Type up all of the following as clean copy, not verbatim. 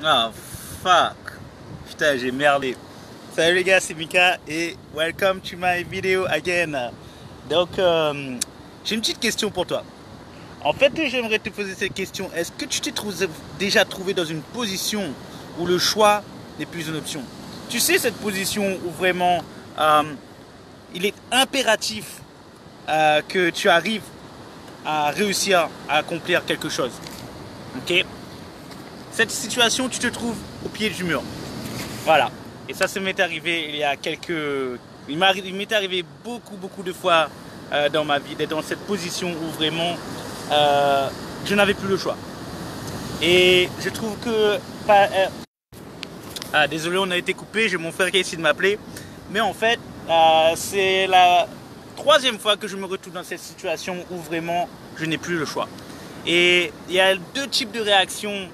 Oh fuck. Putain, j'ai merdé. Salut les gars, c'est Mika et welcome to my video again. Donc, j'ai une petite question pour toi. En fait, j'aimerais te poser cette question. Est-ce que tu t'es déjà trouvé dans une position où le choix n'est plus une option? Tu sais, cette position où vraiment euh, il est impératif que tu arrives à réussir à accomplir quelque chose. Ok? Cette situation, tu te trouves au pied du mur. Voilà. Et ça m'est arrivé il y a quelques... Il m'est arrivé beaucoup de fois dans ma vie d'être dans cette position où vraiment je n'avais plus le choix. Et je trouve que... désolé, on a été coupé, j'ai mon frère qui a essayé de m'appeler. Mais en fait, c'est la troisième fois que je me retrouve dans cette situation où vraiment je n'ai plus le choix. Et il y a deux types de réactions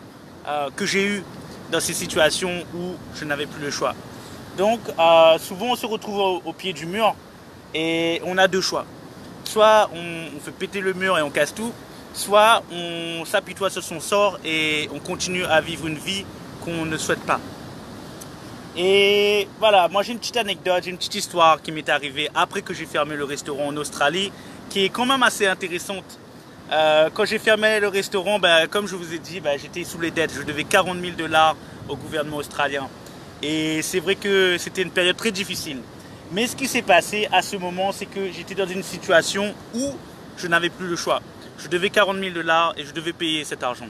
que j'ai eues dans ces situations où je n'avais plus le choix. Donc, souvent on se retrouve au pied du mur et on a deux choix. Soit on fait péter le mur et on casse tout, soit on s'apitoie sur son sort et on continue à vivre une vie qu'on ne souhaite pas. Et voilà, moi j'ai une petite anecdote, j'ai une petite histoire qui m'est arrivée après que j'ai fermé le restaurant en Australie, qui est quand même assez intéressante. Quand j'ai fermé le restaurant, comme je vous ai dit, j'étais sous les dettes. Je devais 40 000 $ au gouvernement australien. Et c'est vrai que c'était une période très difficile. Mais ce qui s'est passé à ce moment, c'est que j'étais dans une situation où je n'avais plus le choix. Je devais 40 000 $ et je devais payer cet argent.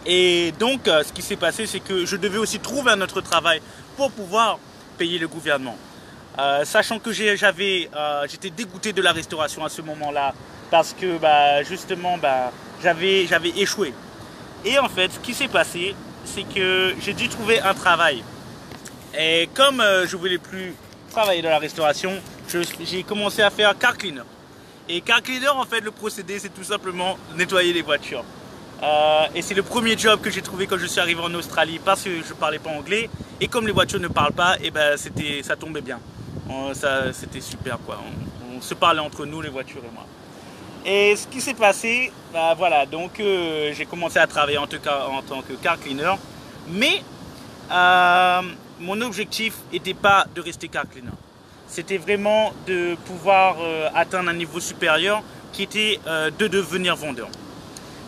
Et donc, ce qui s'est passé, c'est que je devais aussi trouver un autre travail pour pouvoir payer le gouvernement. Sachant que j'étais dégoûté de la restauration à ce moment-là, parce que justement j'avais échoué. Et en fait, ce qui s'est passé, c'est que j'ai dû trouver un travail. Et comme je voulais plus travailler dans la restauration, j'ai commencé à faire car cleaner. Et car cleaner, en fait, le procédé, c'est tout simplement nettoyer les voitures. Et c'est le premier job que j'ai trouvé quand je suis arrivé en Australie, parce que je ne parlais pas anglais. Et comme les voitures ne parlent pas, et ça tombait bien. C'était super quoi. On se parlait entre nous, les voitures et moi. Et ce qui s'est passé, voilà, donc j'ai commencé à travailler en tant que car cleaner. Mais mon objectif n'était pas de rester car cleaner. C'était vraiment de pouvoir atteindre un niveau supérieur qui était de devenir vendeur.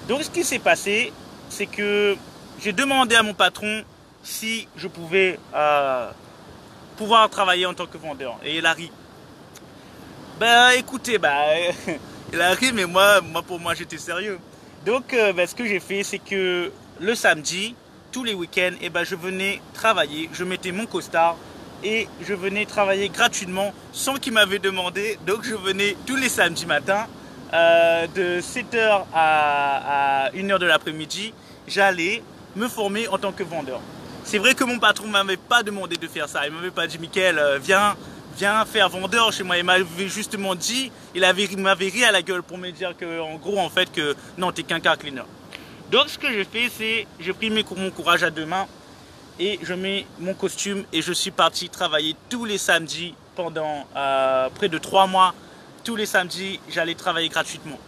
Donc ce qui s'est passé, c'est que j'ai demandé à mon patron si je pouvais pouvoir travailler en tant que vendeur. Et il a ri. Écoutez, il a ri, mais pour moi j'étais sérieux. Donc ce que j'ai fait, c'est que le samedi, tous les week-ends, je venais travailler, je mettais mon costard et je venais travailler gratuitement sans qu'il m'avait demandé. Donc je venais tous les samedis matins de 7h à 1h de l'après-midi, j'allais me former en tant que vendeur. C'est vrai que mon patron ne m'avait pas demandé de faire ça. Il ne m'avait pas dit, Mickaël, viens faire vendeur chez moi. Il m'avait justement dit, il m'avait ri à la gueule pour me dire que, en gros, en fait, que non, t'es qu'un car cleaner. Donc, ce que j'ai fait, c'est, j'ai pris mon courage à deux mains et je mets mon costume et je suis parti travailler tous les samedis pendant près de 3 mois. Tous les samedis, j'allais travailler gratuitement.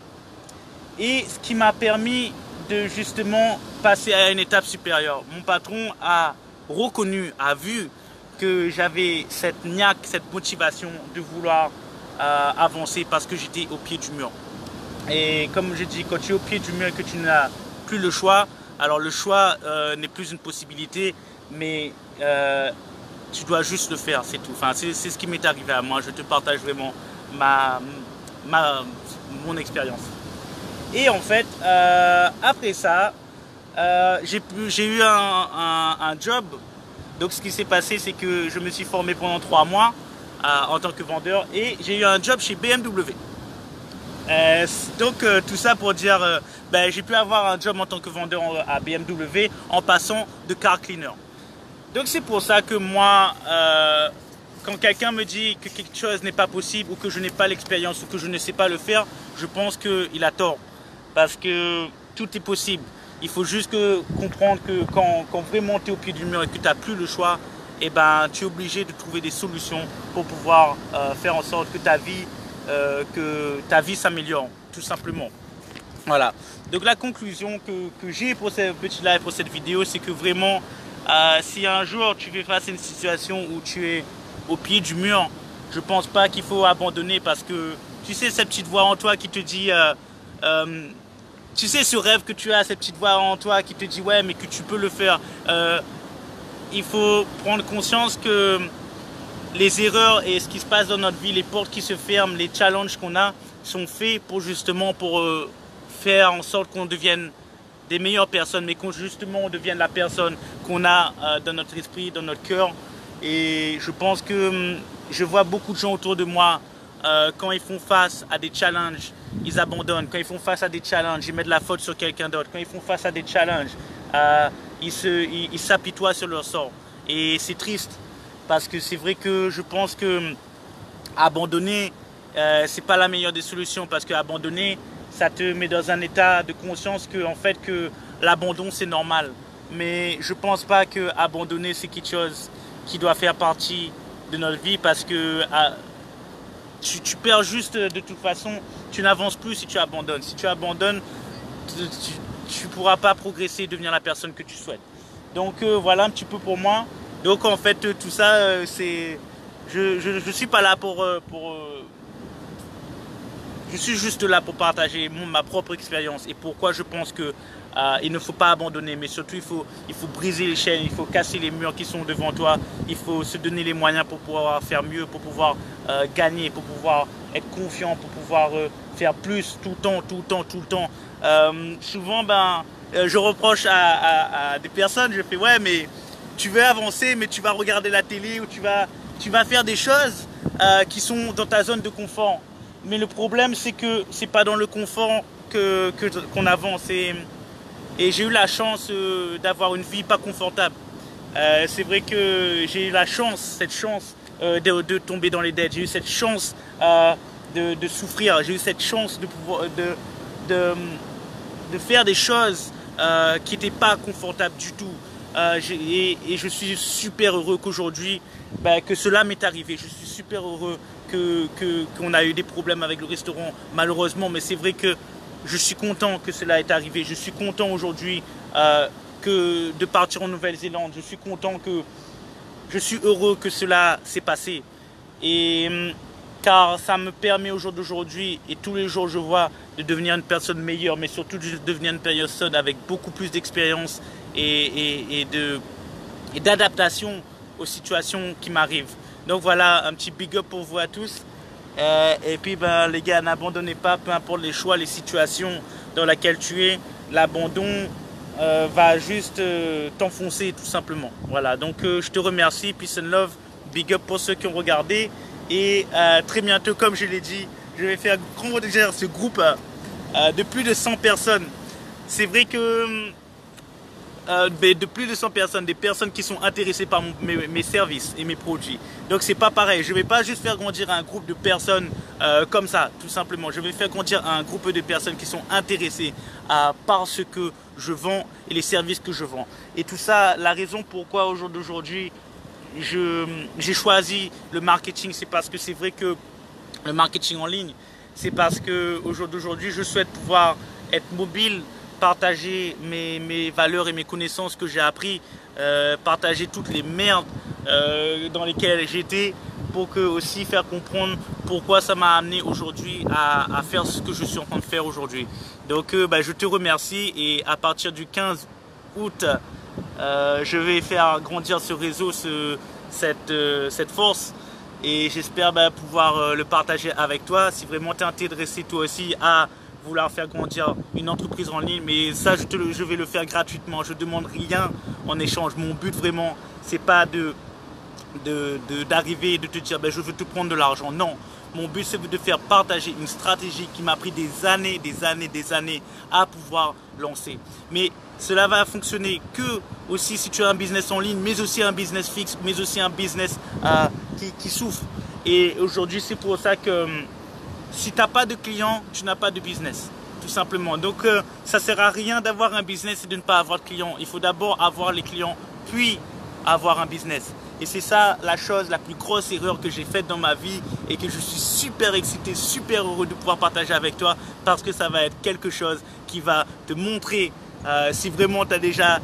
Et ce qui m'a permis de justement passer à une étape supérieure. Mon patron a reconnu, a vu que j'avais cette niaque, cette motivation de vouloir avancer parce que j'étais au pied du mur. Et comme je dis, quand tu es au pied du mur et que tu n'as plus le choix, alors le choix n'est plus une possibilité, mais tu dois juste le faire, c'est tout. Enfin, c'est ce qui m'est arrivé à moi. Je te partage vraiment mon expérience. Et en fait, après ça, j'ai eu un job. Donc ce qui s'est passé, c'est que je me suis formé pendant 3 mois en tant que vendeur et j'ai eu un job chez BMW. Donc tout ça pour dire, j'ai pu avoir un job en tant que vendeur à BMW en passant de car cleaner. Donc c'est pour ça que moi, quand quelqu'un me dit que quelque chose n'est pas possible ou que je n'ai pas l'expérience ou que je ne sais pas le faire, je pense qu'il a tort. Parce que tout est possible. Il faut juste comprendre que quand vraiment tu es au pied du mur et que tu n'as plus le choix, tu es obligé de trouver des solutions pour pouvoir faire en sorte que ta vie s'améliore, tout simplement. Voilà. Donc la conclusion que j'ai pour ce petit live, pour cette vidéo, c'est que vraiment, si un jour tu fais face à une situation où tu es au pied du mur, je pense pas qu'il faut abandonner parce que tu sais cette petite voix en toi qui te dit, tu sais ce rêve que tu as, cette petite voix en toi qui te dit ouais mais que tu peux le faire. Il faut prendre conscience que les erreurs et ce qui se passe dans notre vie, les portes qui se ferment, les challenges qu'on a sont faits pour justement faire en sorte qu'on devienne des meilleures personnes, mais qu'on justement on devienne la personne qu'on a dans notre esprit, dans notre cœur. Et je pense que je vois beaucoup de gens autour de moi, quand ils font face à des challenges, ils abandonnent. Quand ils font face à des challenges, ils mettent la faute sur quelqu'un d'autre. Quand ils font face à des challenges, ils s'apitoient sur leur sort. Et c'est triste, parce que c'est vrai que je pense que abandonner, c'est pas la meilleure des solutions, parce que abandonner, ça te met dans un état de conscience que, en fait, que l'abandon c'est normal. Mais je pense pas que abandonner c'est quelque chose qui doit faire partie de notre vie, parce que tu perds juste de toute façon, tu n'avances plus si tu abandonnes. Si tu abandonnes, tu ne pourras pas progresser et devenir la personne que tu souhaites. Donc voilà un petit peu pour moi. Donc en fait tout ça, je suis pas là je suis juste là pour partager ma propre expérience et pourquoi je pense que il ne faut pas abandonner, mais surtout il faut briser les chaînes, il faut casser les murs qui sont devant toi, il faut se donner les moyens pour pouvoir faire mieux, pour pouvoir gagner, pour pouvoir être confiant, pour pouvoir faire plus tout le temps. Souvent, je reproche à des personnes, je fais ouais, mais tu veux avancer, mais tu vas regarder la télé ou tu vas faire des choses qui sont dans ta zone de confort. Mais le problème, c'est que c'est pas dans le confort qu'on avance. Et j'ai eu la chance d'avoir une vie pas confortable. C'est vrai que j'ai eu cette chance de tomber dans les dettes. J'ai eu cette chance de souffrir. J'ai eu cette chance de pouvoir de faire des choses qui n'étaient pas confortables du tout. Et je suis super heureux qu'aujourd'hui, que cela m'est arrivé. Je suis super heureux qu'on a eu des problèmes avec le restaurant, malheureusement, mais c'est vrai que je suis content que cela est arrivé. Je suis content aujourd'hui de partir en Nouvelle-Zélande. Je suis heureux que cela s'est passé. Et car ça me permet au jour d'aujourd'hui, et tous les jours je vois, de devenir une personne meilleure, mais surtout de devenir une personne avec beaucoup plus d'expérience et d'adaptation aux situations qui m'arrivent. Donc voilà, un petit big up pour vous à tous. Et puis les gars, n'abandonnez pas, peu importe les choix, les situations dans lesquelles tu es, l'abandon va juste t'enfoncer tout simplement. Voilà, donc je te remercie, peace and love, big up pour ceux qui ont regardé. Et très bientôt, comme je l'ai dit, je vais faire grandir ce groupe de plus de 100 personnes. C'est vrai que de plus de 100 personnes, des personnes qui sont intéressées par mes services et mes produits. Donc c'est pas pareil, je vais pas juste faire grandir un groupe de personnes comme ça, tout simplement. Je vais faire grandir un groupe de personnes qui sont intéressées par ce que je vends et les services que je vends. Et tout ça, la raison pourquoi au jour d'aujourd'hui, j'ai choisi le marketing, c'est parce que c'est vrai que le marketing en ligne, c'est parce que au jour d'aujourd'hui, je souhaite pouvoir être mobile, partager mes valeurs et mes connaissances que j'ai appris, partager toutes les merdes dans lesquelles j'étais, pour que aussi faire comprendre pourquoi ça m'a amené aujourd'hui à faire ce que je suis en train de faire aujourd'hui. Donc je te remercie, et à partir du 15 août, je vais faire grandir ce réseau, cette force, et j'espère pouvoir le partager avec toi. Si vraiment tu es intéressé toi aussi à vouloir faire grandir une entreprise en ligne, mais ça je vais le faire gratuitement, je ne demande rien en échange. Mon but vraiment, c'est pas d'arriver et de te dire je veux te prendre de l'argent, non. Mon but c'est de faire partager une stratégie qui m'a pris des années à pouvoir lancer. Mais cela va fonctionner que aussi si tu as un business en ligne, mais aussi un business fixe, mais aussi un business qui souffre. Et aujourd'hui c'est pour ça que si tu n'as pas de clients, tu n'as pas de business, tout simplement. Donc ça ne sert à rien d'avoir un business et de ne pas avoir de clients. Il faut d'abord avoir les clients, puis avoir un business. Et c'est ça la chose, la plus grosse erreur que j'ai faite dans ma vie et que je suis super excité, super heureux de pouvoir partager avec toi parce que ça va être quelque chose qui va te montrer si vraiment tu as déjà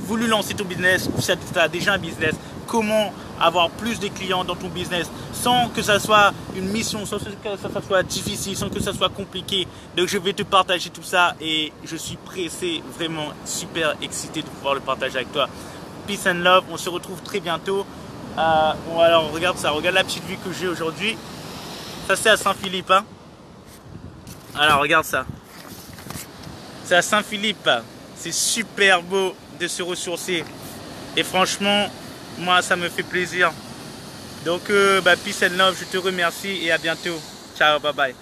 voulu lancer ton business ou si tu as déjà un business, comment avoir plus de clients dans ton business sans que ça soit une mission, sans que ça soit difficile, sans que ça soit compliqué. Donc je vais te partager tout ça et je suis pressé, vraiment super excité de pouvoir le partager avec toi. Peace and love, on se retrouve très bientôt. Bon, alors regarde ça, regarde la petite vue que j'ai aujourd'hui. Ça c'est à Saint-Philippe. Hein. Alors regarde ça. C'est à Saint-Philippe. C'est super beau de se ressourcer. Et franchement, moi ça me fait plaisir. Donc peace and love, je te remercie et à bientôt. Ciao, bye bye.